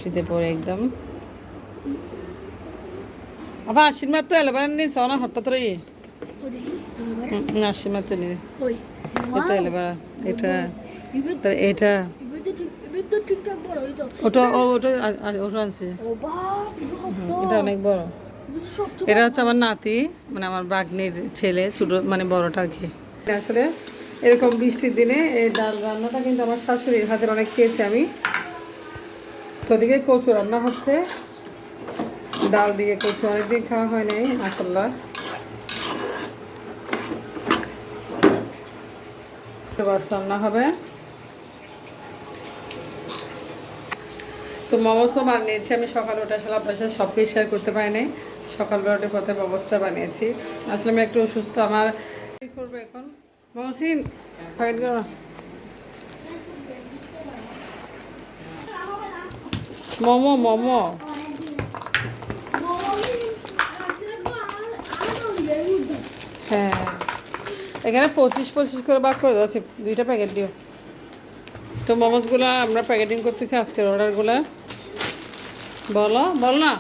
শীতে পরে একদম আবার আশীর্বাদ তো এলে নি সোনা হঠাৎ রে আশীর্বাদ তো নিয়ে এটা এলে এটা এটা ওটা ওটা ওটা আছে এটা অনেক বড়। এটা হচ্ছে আমার নাতি, মানে আমার বাগনির ছেলে, ছোট মানে বড়টা আর কি। আসলে এরকম বৃষ্টির দিনে এই ডাল রান্নাটা কিন্তু আমার শাশুড়ির হাতের অনেক খেয়েছি আমি। তো ওদিকে কচু রান্না হচ্ছে, ডাল দিয়ে কচু অনেকদিন খাওয়া হয় নাই মাশাআল্লাহ। রান্না হবে তো মোমোসও বানিয়েছি আমি সকালে, ওটা আসলে আপনার সাথে সব কিছু শেয়ার করতে পারি নাই। সকালবেলা উঠে প্রথমে মোমোসটা বানিয়েছি। আসলে আমি একটু অসুস্থ, আমার কী করবো এখন। মোমোসিন প্যাকেট করো, মোমো মোমো হ্যাঁ এখানে 25 করে ভাগ করে দেওয়া, 2টা প্যাকেট দিও। তো মোমোসগুলো আমরা প্যাকেটিং করতেছি আজকের অর্ডারগুলো। বলো বল না।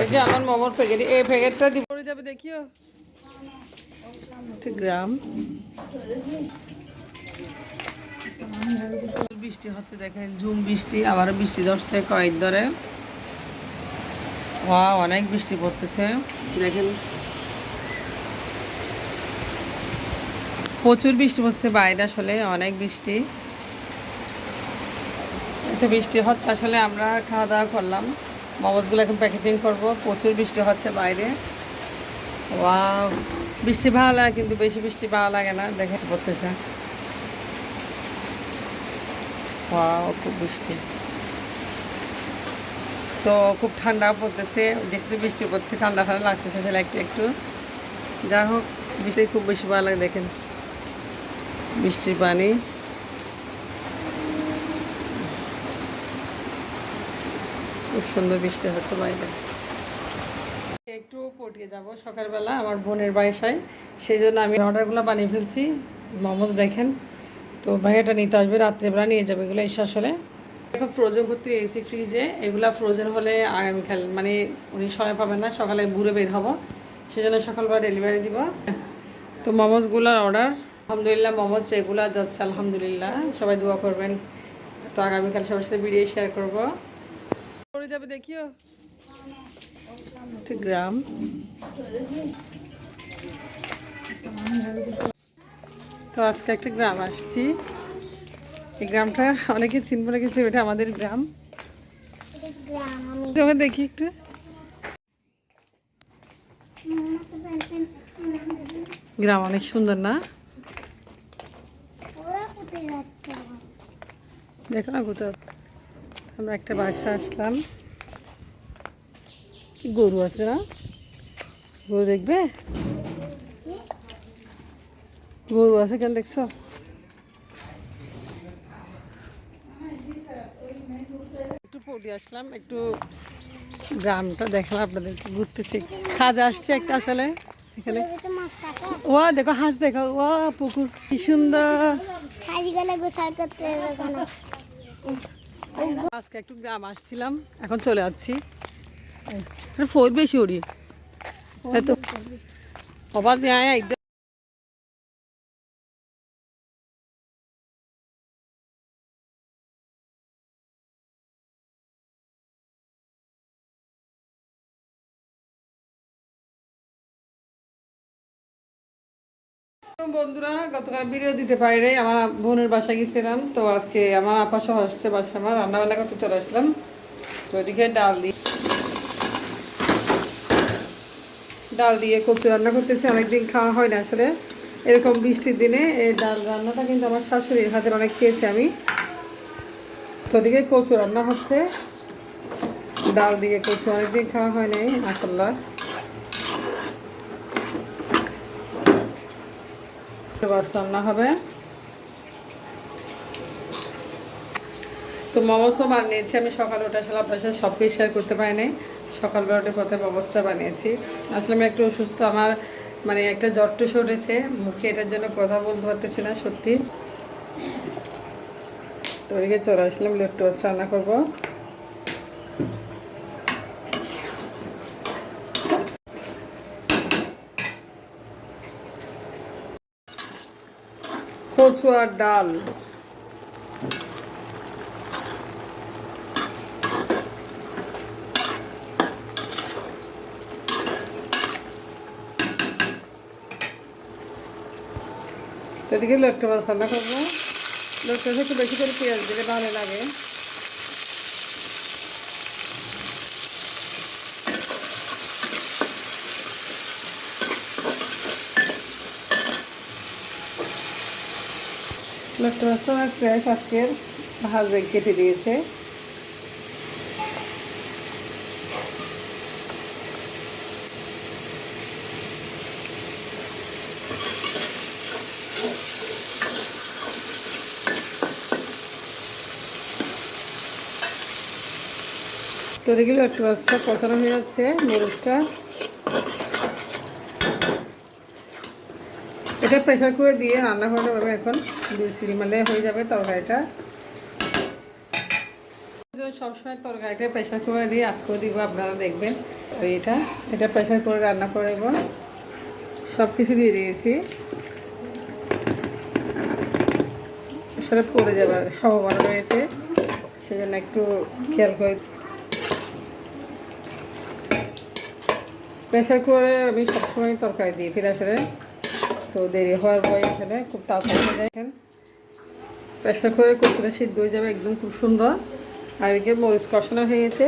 এই যে আমার মোমোর প্যাকেট, এই প্যাকেটটা দিয়ে পড়ে যাবে দেখিও। গ্রাম বৃষ্টি হচ্ছে দেখেন, ঝুম বৃষ্টি, আবারও বৃষ্টি ধরছে কয়েক ধরে। অনেক বৃষ্টি পড়তেছে দেখেন, প্রচুর বৃষ্টি হচ্ছে বাইরে, আসলে অনেক বৃষ্টি। এত বৃষ্টি হচ্ছে, আসলে আমরা খাওয়া দাওয়া করলাম, মোমোসগুলো এখন প্যাকেটিং করবো। প্রচুর বৃষ্টি হচ্ছে বাইরে। বৃষ্টি ভালো লাগে, কিন্তু বেশি বৃষ্টি ভালো লাগে না, দেখে পড়তেছে। খুব বৃষ্টি, তো খুব ঠান্ডা পড়তেছে, দেখতে বৃষ্টি পড়ছে, ঠান্ডা ঠান্ডা লাগতেছে আসলে একটু একটু। যা হোক, বৃষ্টি খুব বেশি ভালো লাগে। দেখেন বৃষ্টির পানি, খুব সুন্দর বৃষ্টি হচ্ছে বাইরে। একটু পটিয়ে যাব সকালবেলা আমার বোনের বাসায়, সেই জন্য আমি অর্ডারগুলো বানিয়ে ফেলছি। মোমোস দেখেন, তো ভাইয়াটা নিতে আসবে, রাত্রেবেলা নিয়ে যাবে এগুলো এসে। আসলে এখন ফ্রোজেন করতে এসি ফ্রিজে, এগুলা ফ্রোজেন হলে আগামীকাল মানে উনি সময় পাবেন না, সকালে ঘুরে বের হবো, সেজন্য সকালবেলা ডেলিভারি দিব। তো মোমোসগুলোর অর্ডার, আলহামদুলিল্লাহ মোমোস রেগুলার যাচ্ছে আলহামদুলিল্লাহ, সবাই দোয়া করবেন। তো আগামীকাল সবার সাথে ভিডিও শেয়ার করবো, করে যাবে দেখিও। গ্রাম তো আজকে একটা গ্রাম আসছি, এই গ্রামটা অনেকে চিনবো না, কিছু এটা আমাদের গ্রাম। দেখি একটু, গ্রাম অনেক সুন্দর না? দেখো না কোথাও, আমরা একটা বাসা আসলাম, গরু আছে না, গরু দেখবে, গরু আছে কেন দেখছো? একটু পড়ে আসলাম, একটু গ্রামটা দেখালাম আপনাদেরকে, ঘুরতেছি, কাজে আসছে একটা আসলে এখানে। দেখো হাঁস, দেখো পুকুর কি সুন্দর। আজকে একটু গ্রাম আসছিলাম, এখন চলে যাচ্ছি। ফোর বেশি উড়ি তো অবাক একদম। বন্ধুরা, গতকাল ভিডিও দিতে পারি নাই, আমার বোনের বাসায় গেছিলাম, তো আজকে আমার আপা সহ আসছে বাসা, আমার রান্না বান্না করতে চলে আসলাম। তো ওইদিকে ডাল দিয়ে কচু রান্না করতেছি, অনেকদিন খাওয়া হয় না আসলে এরকম বৃষ্টির দিনে এই ডাল রান্নাটা কিন্তু আমার শাশুড়ির হাতের অনেক খেয়েছি আমি। তো ওদিকে কচু রান্না হচ্ছে, ডাল দিয়ে কচু অনেকদিন খাওয়া হয় নাই মাশাআল্লাহ। রান্না হবে তো মোমোসও বানিয়েছি আমি সকালে, ওটা আসলে আপনার সাথে সব কিছু শেয়ার করতে পারিনি। সকালবেলা উঠে প্রথমে মোমোসটা বানিয়েছি। আসলে আমি একটু অসুস্থ, আমার মানে একটা জ্বর টুস উঠেছে, মুখে এটার জন্য কথা বলতে পারতেছি না সত্যি। তো ওইদিকে চলে আসলাম, লেট টোস্ট রান্না করবো। কচু আর ডাল। এদিকে লটকা মাছ রান্না করবো। লটকা একটু বেশি করে পেঁয়াজ দিলে ভালো লাগে। লটকা মাছটা আমার ফ্রেশ আজকের ভাজে কেটে দিয়েছে। তো দেখি লটকা মাছটা কষানো হয়ে যাচ্ছে, মরিচটা। এটা প্রেশার করে দিয়ে রান্না করে নেবো এখন, 2 সিটি মারলে হয়ে যাবে তরকারিটা। সবসময় তরকারিটা প্রেশার করে দিয়ে আজকেও দিব, আপনারা দেখবেন। আর এটা প্রেশার করে রান্না করে নেব। সব কিছু দিয়ে দিয়েছি, সেটা পড়ে যাবার সম্ভাবনা রয়েছে, সেজন্য একটু খেয়াল করে। প্রেশার করে আমি সবসময় তরকারি দিই ফিরে, তো দেরি হওয়ার ভয় এখানে খুব তাড়াতাড়ি হয়ে যায়। প্রেশার করে কচুটা সিদ্ধ হয়ে যাবে একদম খুব সুন্দর। আর এদিকে মরিচ কষানো হয়ে গেছে,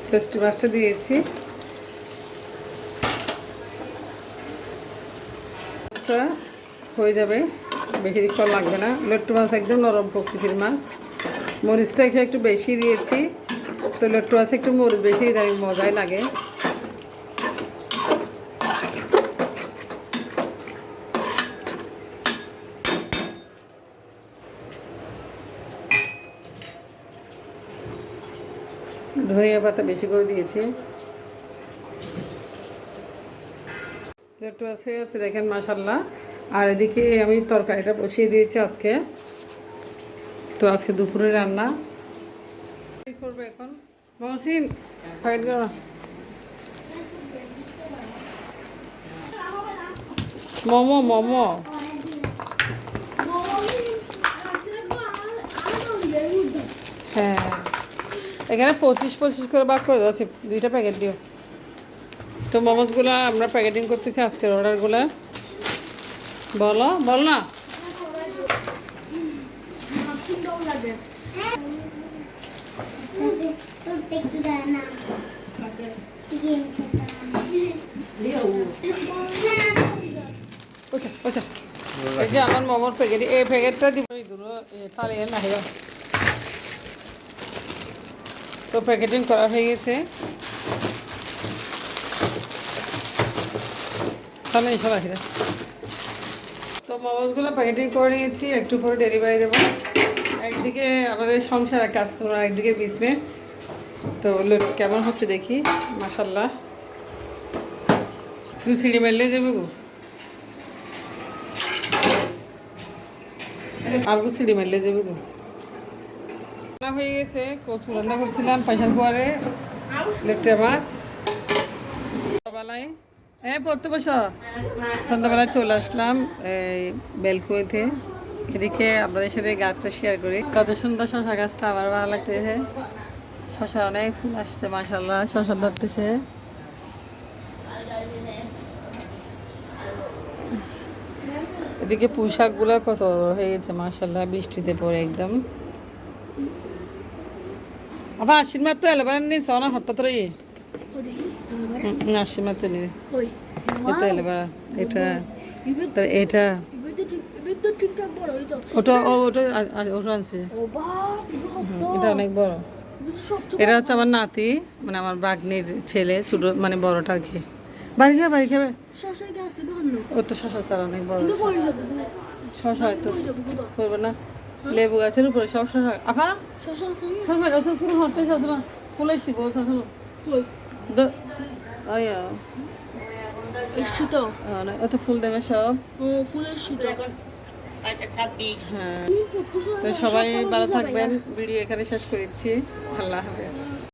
পেস্টি মাছটা দিয়েছি। হয়ে যাবে, বেশি দিন লাগবে না। লট্টু মাছ একদম নরম প্রকৃতির মাছ। মরিচটা একটু বেশি দিয়েছি, তো লট্টু মাছ একটু মরিচ বেশি দিলে মজাই লাগে। ধনিয়া পাতা বেশি করে দিয়েছি। একটু আছে দেখেন মাশাআল্লাহ। আর এদিকে আমি তরকারিটা বসিয়ে দিয়েছি আজকে। তো আজকে দুপুরে রান্না করবো এখন। মহসিন ফাইট করো, মোমো মোমো। হ্যাঁ, এখানে 25 করে ভাগ করে দেওয়া আছে, 2টা প্যাকেট দিও। তো মোমোসগুলো আমরা প্যাকেটিং করতেছি আজকের অর্ডারগুলো। বলো বলো না। এই যে আমার মোমোর প্যাকেট, এই প্যাকেটটা দিব তাহলে না। তো প্যাকেটিং করা হয়ে গেছে, তাহলে এসব রাখি। তো মোমোসগুলো প্যাকেটিং করে নিয়েছি, একটু পরে ডেলিভারি দেবো। একদিকে আমাদের সংসার, কাস্টমার, একদিকে বিজনেস। তো কেমন হচ্ছে দেখি। মাশাআল্লাহ, 2 সিঁড়ি মারলে যাবে গো, আর 2 সিঁড়ি মারলে যাবে গো। রান্না হয়ে গেছে, কচু রান্না করছিলাম প্রেশার কুকারে, লেট্টা মাছ। সন্ধ্যাবেলায় পড়তে বসো। সন্ধ্যাবেলায় চলে আসলাম এই বেলকুনিতে। এদিকে আপনাদের সাথে গাছটা শেয়ার করি। কত সুন্দর শশা গাছটা, আমার ভালো লাগতেছে। শশা অনেক ফুল আসছে মাশাআল্লাহ, শশা ধরতেছে। এদিকে পোশাকগুলো কত হয়ে গেছে মাশাআল্লাহ, বৃষ্টিতে পরে একদম। আবার আশীর্বাদ তো এলেবার নেই, সনা হঠাৎ আশীর্বাদ তো নেই। এটা এলেবার, এটা এটা ওটা ওটা ওটা আনছে, এটা অনেক বড়। এটা হচ্ছে আমার নাতি, মানে আমার বাগনির ছেলে, ছোট মানে বড়টা আর কি। বাড়ি খাবে ও তো শশা চারা অনেক বড়। শশা হয়তো করবে না, লেবু গাছের উপরে সব শশা আফা শশা আছে না? শশা গাছের ফুল হটতে যাচ্ছে না ফুলেছি বলছে কই? আয়া এসছি তো। এত ফুল দেবে সব ও ফুল এসছি তো। হ্যাঁ তো সবাই ভালো থাকবেন ভিডিও এখানে শেষ করে দিচ্ছি আল্লাহ হাফেজ